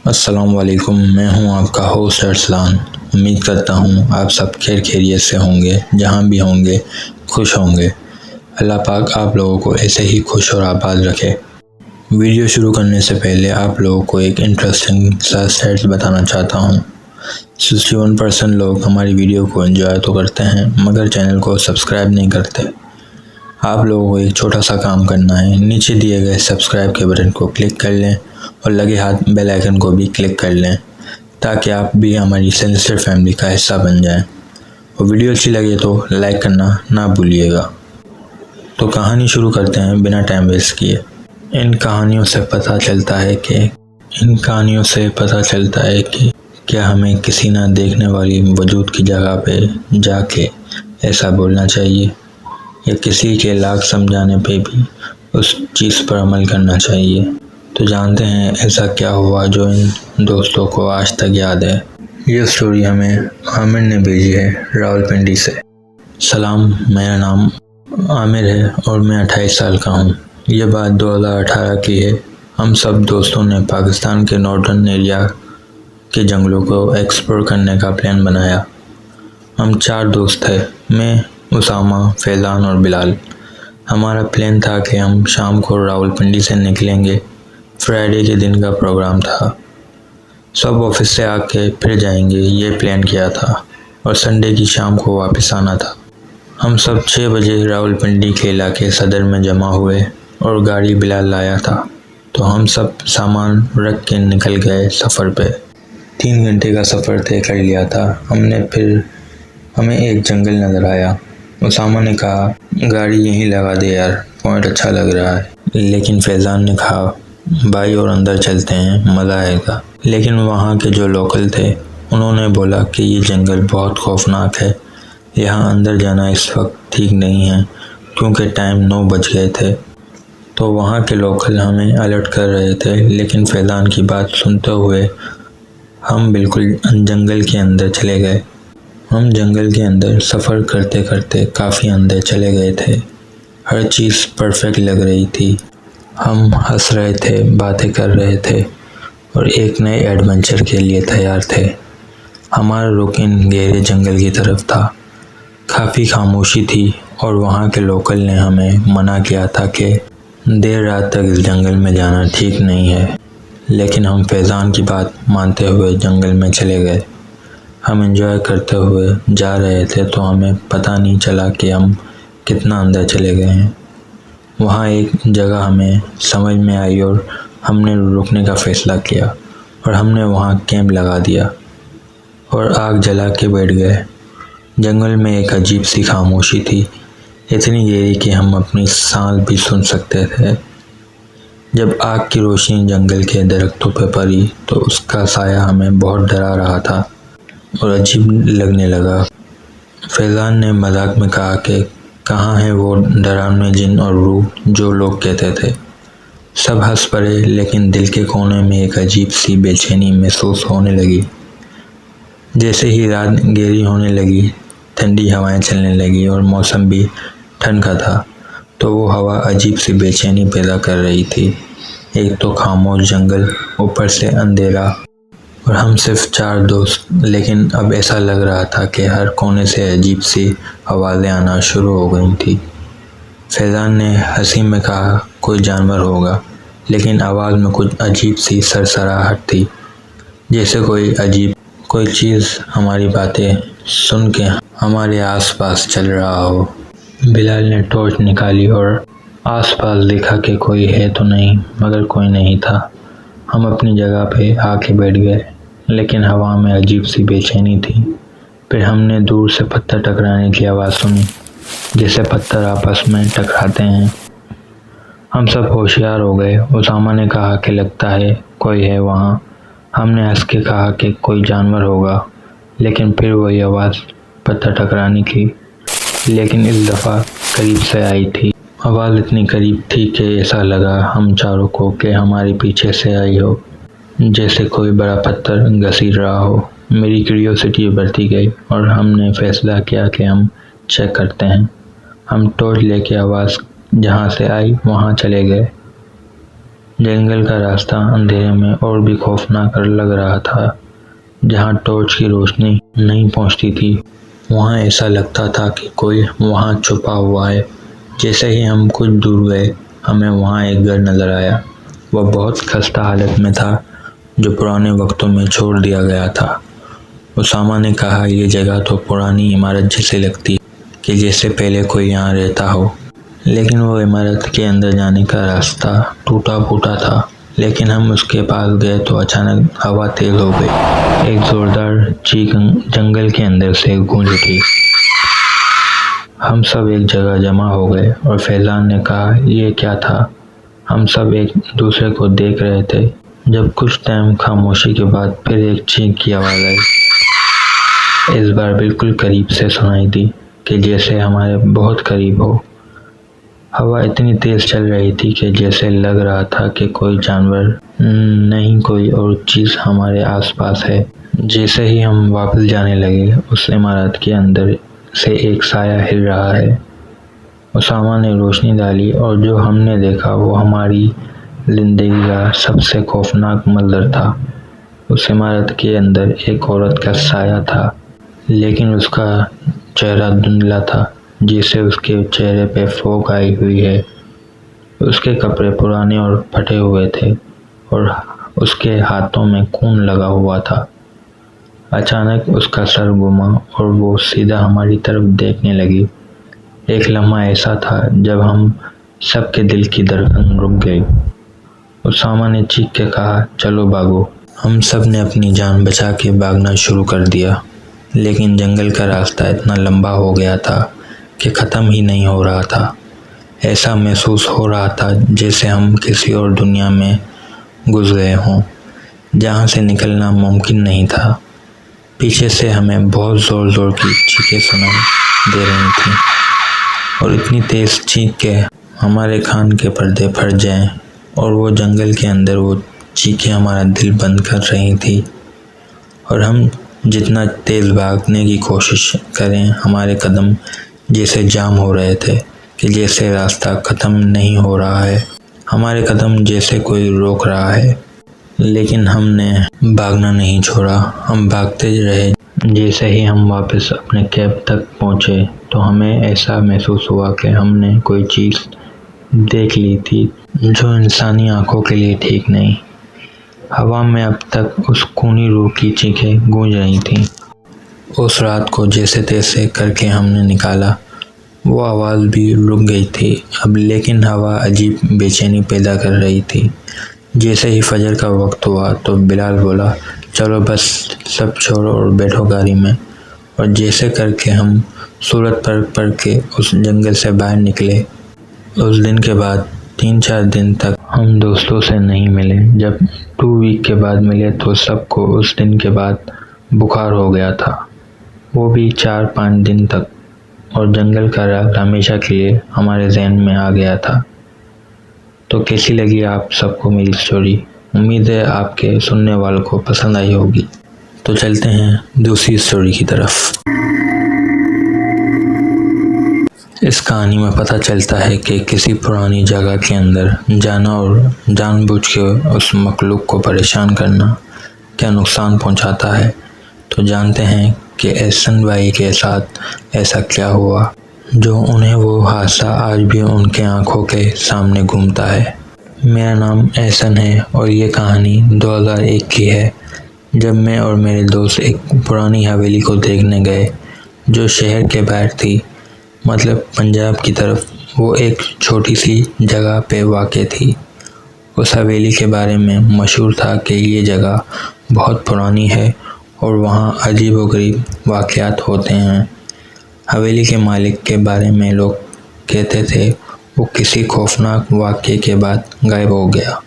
अस्सलाम वालेकुम। मैं हूं आपका होस्ट अरसलान। उम्मीद करता हूं आप सब खैरियत से होंगे, जहां भी होंगे खुश होंगे। अल्लाह पाक आप लोगों को ऐसे ही खुश और आबाद रखे। वीडियो शुरू करने से पहले आप लोगों को एक इंटरेस्टिंग सा फैक्ट बताना चाहता हूं। 61% लोग हमारी वीडियो को एंजॉय तो करते हैं मगर चैनल को सब्सक्राइब नहीं करते। आप लोगों को एक छोटा सा काम करना है, नीचे दिए गए सब्सक्राइब के बटन को क्लिक कर लें और लगे हाथ बेल आइकन को भी क्लिक कर लें ताकि आप भी हमारी सेंसिटिव फैमिली का हिस्सा बन जाएं। और वीडियो अच्छी लगे तो लाइक करना ना भूलिएगा। तो कहानी शुरू करते हैं बिना टाइम वेस्ट किए। इन कहानियों से पता चलता है कि क्या हमें किसी ना देखने वाली वजूद की जगह पे जाके ऐसा बोलना चाहिए या किसी के लाख समझाने पे भी उस चीज़ पर अमल करना चाहिए। तो जानते हैं ऐसा क्या हुआ जो इन दोस्तों को आज तक याद है। ये स्टोरी हमें आमिर ने भेजी है रावलपिंडी से। सलाम, मेरा नाम आमिर है और मैं 28 साल का हूँ। ये बात 2018 की है। हम सब दोस्तों ने पाकिस्तान के नॉर्दर्न एरिया के जंगलों को एक्सप्लोर करने का प्लान बनाया। हम 4 दोस्त थे, मैं, उसामा, फैज़ान और बिलाल। हमारा प्लान था कि हम शाम को रावलपिंडी से निकलेंगे। फ्राइडे के दिन का प्रोग्राम था। सब ऑफिस से आके फिर जाएंगे, ये प्लान किया था और संडे की शाम को वापस आना था। हम सब 6 बजे रावलपिंडी के इलाके सदर में जमा हुए और गाड़ी बिलाल लाया था तो हम सब सामान रख के निकल गए सफ़र पे। 3 घंटे का सफ़र तय कर लिया था हमने। फिर हमें एक जंगल नज़र आया। उसामा ने कहा गाड़ी यहीं लगा दे यार, पॉइंट अच्छा लग रहा है। लेकिन फैज़ान ने कहा भाई और अंदर चलते हैं, मज़ा आएगा। लेकिन वहाँ के जो लोकल थे उन्होंने बोला कि ये जंगल बहुत खौफनाक है, यहाँ अंदर जाना इस वक्त ठीक नहीं है क्योंकि टाइम 9 बज गए थे। तो वहाँ के लोकल हमें अलर्ट कर रहे थे। लेकिन फैज़ान की बात सुनते हुए हम बिल्कुल जंगल के अंदर चले गए। हम जंगल के अंदर सफ़र करते करते काफ़ी अंदर चले गए थे। हर चीज़ परफेक्ट लग रही थी। हम हंस रहे थे, बातें कर रहे थे और एक नए एडवेंचर के लिए तैयार थे। हमारा रुख इन गहरे जंगल की तरफ था। काफ़ी खामोशी थी और वहाँ के लोकल ने हमें मना किया था कि देर रात तक इस जंगल में जाना ठीक नहीं है। लेकिन हम फैज़ान की बात मानते हुए जंगल में चले गए। हम एंजॉय करते हुए जा रहे थे तो हमें पता नहीं चला कि हम कितना अंदर चले गए हैं। वहाँ एक जगह हमें समझ में आई और हमने रुकने का फ़ैसला किया और हमने वहाँ कैंप लगा दिया और आग जला के बैठ गए। जंगल में एक अजीब सी खामोशी थी, इतनी गहरी कि हम अपनी सांस भी सुन सकते थे। जब आग की रोशनी जंगल के दरख्तों पर पड़ी तो उसका साया हमें बहुत डरा रहा था और अजीब लगने लगा। फैज़ान ने मजाक में कहा कि कहाँ है वो डरावने जिन और रूह जो लोग कहते थे। सब हंस पड़े लेकिन दिल के कोने में एक अजीब सी बेचैनी महसूस होने लगी। जैसे ही रात गहरी होने लगी, ठंडी हवाएं चलने लगी और मौसम भी ठंड का था तो वो हवा अजीब सी बेचैनी पैदा कर रही थी। एक तो खामोश जंगल, ऊपर से अंधेरा और हम सिर्फ 4 दोस्त। लेकिन अब ऐसा लग रहा था कि हर कोने से अजीब सी आवाज़ें आना शुरू हो गई थी। फैज़ान ने हंसी में कहा कोई जानवर होगा, लेकिन आवाज़ में कुछ अजीब सी सरसराहट थी, जैसे कोई चीज़ हमारी बातें सुन के हमारे आसपास चल रहा हो। बिलाल ने टॉर्च निकाली और आसपास देखा कि कोई है तो नहीं, मगर कोई नहीं था। हम अपनी जगह पे आके बैठ गए लेकिन हवा में अजीब सी बेचैनी थी। फिर हमने दूर से पत्थर टकराने की आवाज़ सुनी, जैसे पत्थर आपस में टकराते हैं। हम सब होशियार हो गए। उसामा ने कहा कि लगता है कोई है वहाँ। हमने हंस के कहा कि कोई जानवर होगा, लेकिन फिर वही आवाज़ पत्थर टकराने की, लेकिन इस दफ़ा करीब से आई थी। आवाज़ इतनी करीब थी कि ऐसा लगा हम चारों को कि हमारे पीछे से आई हो, जैसे कोई बड़ा पत्थर घसीट रहा हो। मेरी क्यूरियोसिटी बढ़ती गई और हमने फैसला किया कि हम चेक करते हैं। हम टॉर्च लेके आवाज़ जहाँ से आई वहाँ चले गए। जंगल का रास्ता अंधेरे में और भी खौफनाक लग रहा था। जहाँ टॉर्च की रोशनी नहीं पहुँचती थी वहाँ ऐसा लगता था कि कोई वहाँ छुपा हुआ है। जैसे ही हम कुछ दूर गए हमें वहाँ एक घर नजर आया। वह बहुत खस्ता हालत में था, जो पुराने वक्तों में छोड़ दिया गया था। उसामा ने कहा, यह जगह तो पुरानी इमारत जैसे लगती कि जैसे पहले कोई यहाँ रहता हो, लेकिन वो इमारत के अंदर जाने का रास्ता टूटा फूटा था। लेकिन हम उसके पास गए तो अचानक हवा तेज हो गई। एक जोरदार चीख जंगल के अंदर से गूंज उठी। हम सब एक जगह जमा हो गए और फैजान ने कहा, यह क्या था? हम सब एक दूसरे को देख रहे थे जब कुछ टाइम खामोशी के बाद फिर एक चीख की आवाज़ आई। इस बार बिल्कुल करीब से सुनाई दी कि जैसे हमारे बहुत करीब हो। हवा इतनी तेज चल रही थी कि जैसे लग रहा था कि कोई जानवर नहीं, कोई और चीज़ हमारे आसपास है। जैसे ही हम वापस जाने लगे, उस इमारत के अंदर से एक साया हिल रहा है। उसामा ने रोशनी डाली और जो हमने देखा वो हमारी जिंदगी का सबसे खौफनाक मंजर था। उस इमारत के अंदर एक औरत का साया था, लेकिन उसका चेहरा धुंधला था, जिससे उसके चेहरे पे फोक आई हुई है। उसके कपड़े पुराने और फटे हुए थे और उसके हाथों में खून लगा हुआ था। अचानक उसका सर घुमा और वो सीधा हमारी तरफ देखने लगी। एक लम्हा ऐसा था जब हम सबके दिल की धड़कन रुक गई। उसामा ने चीख के कहा, चलो भागो। हम सब ने अपनी जान बचा के भागना शुरू कर दिया, लेकिन जंगल का रास्ता इतना लंबा हो गया था कि ख़त्म ही नहीं हो रहा था। ऐसा महसूस हो रहा था जैसे हम किसी और दुनिया में घुस गए हों, जहाँ से निकलना मुमकिन नहीं था। पीछे से हमें बहुत ज़ोर ज़ोर की चीखें सुनाई दे रही थीं और इतनी तेज़ चीख के हमारे कान के पर्दे फट जाएं और वो जंगल के अंदर वो चीखें हमारा दिल बंद कर रही थी। और हम जितना तेज़ भागने की कोशिश करें, हमारे कदम जैसे जाम हो रहे थे कि जैसे रास्ता ख़त्म नहीं हो रहा है। हमारे कदम जैसे कोई रोक रहा है, लेकिन हमने भागना नहीं छोड़ा। हम भागते रहे। जैसे ही हम वापस अपने कैब तक पहुँचे तो हमें ऐसा महसूस हुआ कि हमने कोई चीज़ देख ली थी जो इंसानी आंखों के लिए ठीक नहीं। हवा में अब तक उस खूनी रूह की चीखें गूंज रही थीं। उस रात को जैसे तैसे करके हमने निकाला। वो आवाज़ भी रुक गई थी अब, लेकिन हवा अजीब बेचैनी पैदा कर रही थी। जैसे ही फजर का वक्त हुआ तो बिलाल बोला, चलो बस सब छोड़ो और बैठो गाड़ी में। और जैसे करके हम सूरत पढ़ के उस जंगल से बाहर निकले। उस दिन के बाद 3-4 दिन तक हम दोस्तों से नहीं मिले। जब 2 वीक के बाद मिले तो सबको उस दिन के बाद बुखार हो गया था, वो भी 4-5 दिन तक। और जंगल का राज हमेशा के लिए हमारे जहन में आ गया था। तो कैसी लगी आप सबको मेरी स्टोरी? उम्मीद है आपके सुनने वालों को पसंद आई होगी। तो चलते हैं दूसरी स्टोरी की तरफ। इस कहानी में पता चलता है कि किसी पुरानी जगह के अंदर जाना और जानबूझ के उस मखलूक को परेशान करना क्या नुकसान पहुंचाता है। तो जानते हैं कि एहसन भाई के साथ ऐसा क्या हुआ जो उन्हें वो हादसा आज भी उनके आंखों के सामने घूमता है। मेरा नाम एहसन है और ये कहानी 2001 की है, जब मैं और मेरे दोस्त एक पुरानी हवेली को देखने गए जो शहर के बाहर थी, मतलब पंजाब की तरफ। वो एक छोटी सी जगह पे वाक़ थी। उस हवेली के बारे में मशहूर था कि ये जगह बहुत पुरानी है और वहाँ अजीबोगरीब वाक़यात होते हैं। हवेली के मालिक के बारे में लोग कहते थे वो किसी खौफनाक वाक़ये के बाद गायब हो गया।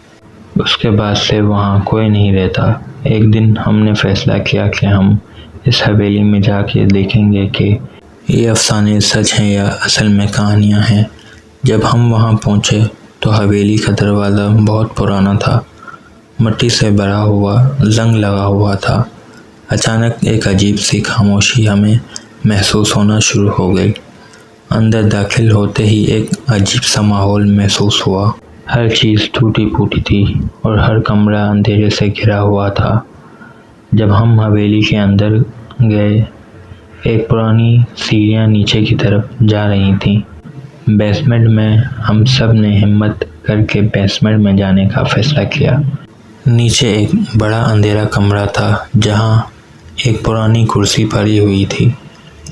उसके बाद से वहाँ कोई नहीं रहता। एक दिन हमने फ़ैसला किया कि हम इस हवेली में जाके देखेंगे कि ये अफसाने सच हैं या असल में कहानियाँ हैं। जब हम वहाँ पहुँचे तो हवेली का दरवाज़ा बहुत पुराना था, मिट्टी से भरा हुआ, जंग लगा हुआ था। अचानक एक अजीब सी खामोशी हमें महसूस होना शुरू हो गई। अंदर दाखिल होते ही एक अजीब सा माहौल महसूस हुआ। हर चीज़ टूटी फूटी थी और हर कमरा अंधेरे से घिरा हुआ था। जब हम हवेली के अंदर गए, एक पुरानी सीढ़ियाँ नीचे की तरफ जा रही थीं। बेसमेंट में हम सब ने हिम्मत करके बेसमेंट में जाने का फैसला किया। नीचे एक बड़ा अंधेरा कमरा था जहाँ एक पुरानी कुर्सी पड़ी हुई थी।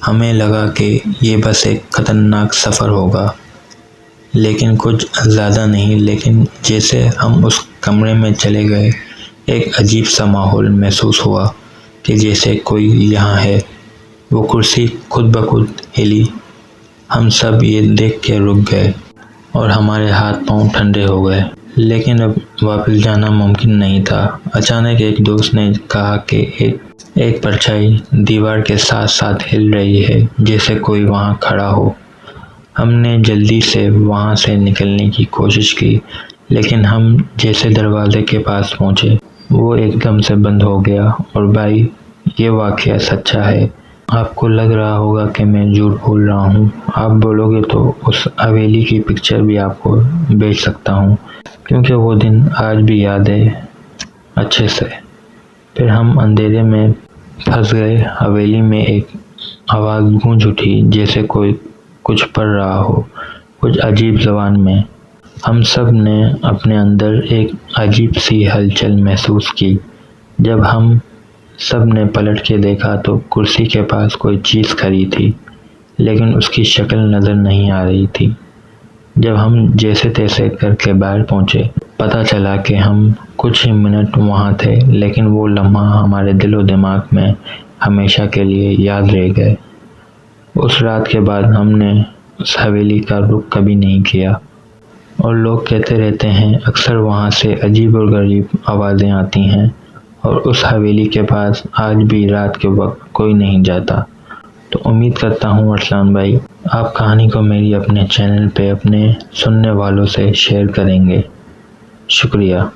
हमें लगा कि ये बस एक खतरनाक सफ़र होगा, लेकिन कुछ ज़्यादा नहीं। लेकिन जैसे हम उस कमरे में चले गए, एक अजीब सा माहौल महसूस हुआ कि जैसे कोई यहाँ है। वो कुर्सी खुद ब खुद हिली। हम सब ये देख के रुक गए और हमारे हाथ पांव ठंडे हो गए। लेकिन अब वापस जाना मुमकिन नहीं था। अचानक एक दोस्त ने कहा कि एक परछाई दीवार के साथ साथ हिल रही है, जैसे कोई वहाँ खड़ा हो। हमने जल्दी से वहाँ से निकलने की कोशिश की, लेकिन हम जैसे दरवाजे के पास पहुँचे, वो एकदम से बंद हो गया। और भाई, ये वाक़या सच्चा है। आपको लग रहा होगा कि मैं झूठ बोल रहा हूँ। आप बोलोगे तो उस हवेली की पिक्चर भी आपको भेज सकता हूँ, क्योंकि वो दिन आज भी याद है अच्छे से। फिर हम अंधेरे में फंस गए। हवेली में एक आवाज़ गूंज उठी, जैसे कोई कुछ पढ़ रहा हो, कुछ अजीब ज़बान में। हम सब ने अपने अंदर एक अजीब सी हलचल महसूस की। जब हम सब ने पलट के देखा तो कुर्सी के पास कोई चीज़ खड़ी थी, लेकिन उसकी शक्ल नज़र नहीं आ रही थी। जब हम जैसे तैसे करके बाहर पहुँचे, पता चला कि हम कुछ ही मिनट वहाँ थे, लेकिन वो लम्हा हमारे दिलो दिमाग में हमेशा के लिए याद रह गए। उस रात के बाद हमने उस हवेली का रुख कभी नहीं किया। और लोग कहते रहते हैं अक्सर वहाँ से अजीब और गरीब आवाज़ें आती हैं, और उस हवेली के पास आज भी रात के वक्त कोई नहीं जाता। तो उम्मीद करता हूँ अरसलान भाई, आप कहानी को मेरी अपने चैनल पे अपने सुनने वालों से शेयर करेंगे। शुक्रिया।